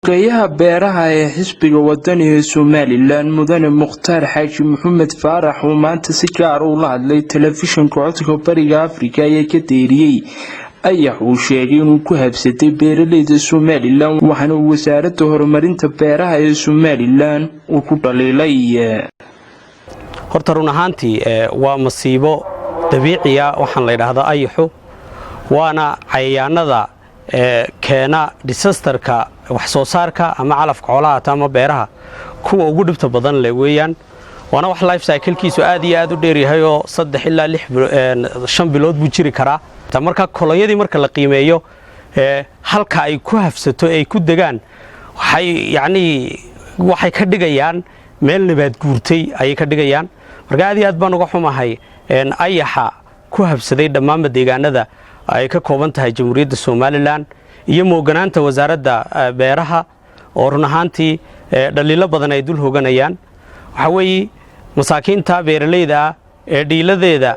Xogayaha beeraha ee xisbiga wadaniga Somaliland Mudane Mukhtaar Xaaji Maxamed Faarax oo maanta si gaar ah ula hadlay telefishinka codka Bariga Afrika ee ka deeriyay ayaa uu sheegay inuu ku habsatay beeralayda Somaliland waxaana wasaaradda horumarinta beeraha ee Somaliland uu ku dhaliilay horta run ahaantii waa masiibo dabiici ah waxaan la yiraahdaa ayaxu waana cayayaanada keena disasterka wax soo saarka ama calafka xoolaha ama beeraha kuwa ugu dhibta badan leh weeyaan waana wax life cycle-kiisu aad iyo aad u dheer yahay oo 3 ilaa 5 bilood buu jiri karaa marka kolonyadii marka la qiimeeyo halka ay ku hafsato ay ku degaan waxay ka dhigayaan meel nabaad guurtay ay ka dhigayaan marka aad iyo aad baan uga xumahay ayaxa ku hafsaday dhammaan deegaanada ay ka kooban tahay Jamhuuriyadda Somaliland iyo mooganaanta wasaaradda beeraha oo run ahaantii dhaliilo badan ay dul hooganayaan waxa weeye masaakiinta beeralayda ee dhiiladeeda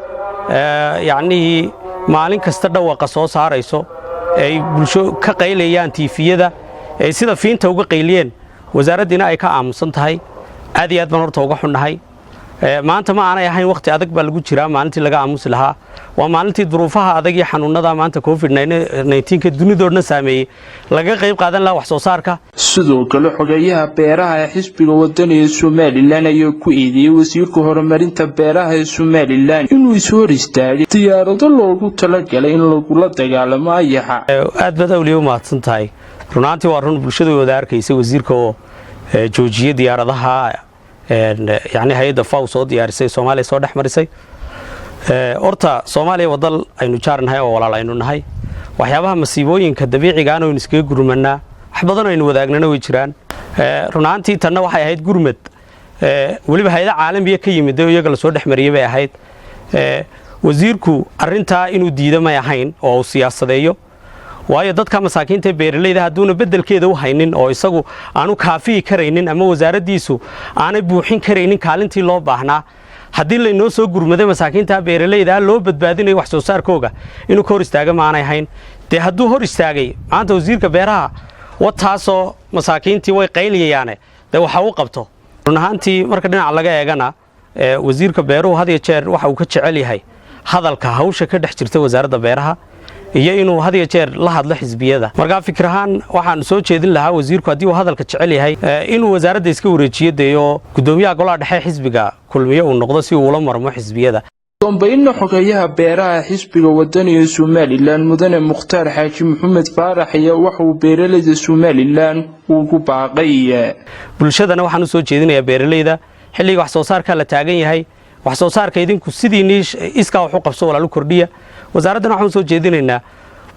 maalin kasta dhawaqa soo saarayso ay bulsho ka qaylayaan tiifiyada ay sida fiinta uga qayliyeen wasaaraddiina ay ka aamusan tahay aad iyo aad baan horta uga xunnahay maanta ma aanay ahayn waqti adag baa lagu jiraa maalintii laga aamusi lahaa waa maalintii duruufaha adag iyo xanuunada maanta COVID-19 ka dunidoodna saameeyay laga qayb qaadan lahaa wax soo saarka sidoo kale xogayaha beeraha ee xisbiga wadaniga Somaliland ayaa ku eedeeyay wasiirka horumarinta beeraha ee Somaliland inuu soo hor istaagay diyaarado loogu talagalay in lagu la dagaalamo ayaxa aad baad awliyo mahadsan tahay runaantii waa run bulshadu wada arkaysa wasiirka oo joojiyay diyaaradaha hay'adda FAO soo diyaarisay Soomaaliya soo dhaxmarisay horta Soomaaliya wadal aynu jaarnahay oo walaal aynu nahay waxyaabaha masiibooyinka dabiiciga ah oo iskaga gurmanaa wax badan aynu wadaagnana way jiraan runaantii tanna waxay ahayd gurmad waliba hay'ada caalamiga ka yimid oo iyaga la soo dhaxmariyay bay ahayd wasiirku arinta inuu diido ma ahayn oo siyaasadeeyo waayo dadka masaakiinta beeralayda haduuna bedelkeeda u haynin oo isagu aanu kaafi kareynin ama wasaaraddiisu aanay buuxin kareynin kaalintii loo baahnaa hadii la inoo soo gurmaday masaakiinta beeralayda loo badbaadinayo wax soo saarkooga inuu hor istaaga ma aanay hayn haduu hor istaagay maanta wasiirka beeraha wataasoo masaakiintii way qayliyayaan waxa uu qabto run ahaantii marka dhinaca laga eegana wasiirka beeruhu had iyo jeer waxa uu ka jecel yahay hadalka hawsha ka dhex jirta wasaaradda beeraha iyo inuu had iyo jeer la hadlo xisbiyada marka fikrahan waxaan soo jeedin lahaa wasiirku hadii uu hadalka jecel yahay inuu wasaaradda iska wareejiyo gudoomiyaha golaha dhexe xisbiga kulmiye uu noqdo si uu la marmo xisbiyada dambeeyna xogayaha beeraha xisbiga wadaniga Somaliland Mudane Mukhtaar Xaaji Maxamed Faarax ayaa waxa uu beeralayda Somaliland uu ku baaqay bulshadana waxaan u soo jeedinayaa beeralayda xilliga wax soo saarka la taagan yahay wax soo saarka idinku sidii iska wax u qabso walaal kordhiya wasaaraddan waxaan soo jeedinaynaa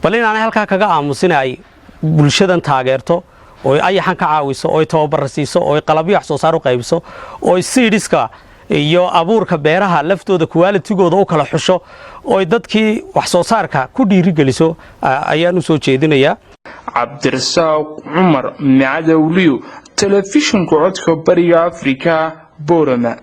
bal in aanay halka kaga aamusinay bulshadan taageerto oo ayaxan ka caawiso oo tababar siiso oo qalabyo wax soo saar u qaybiso oo seedska iyo abuurka beeraha laftooda quality-gooda u kala xusho oo dadkii wax soo saarka ku dhiiri geliso ayaan u soo jeedinayaa Cabdirasaaq Umar Macadawliyo telefishinka codka Bariga Afrika Boorama.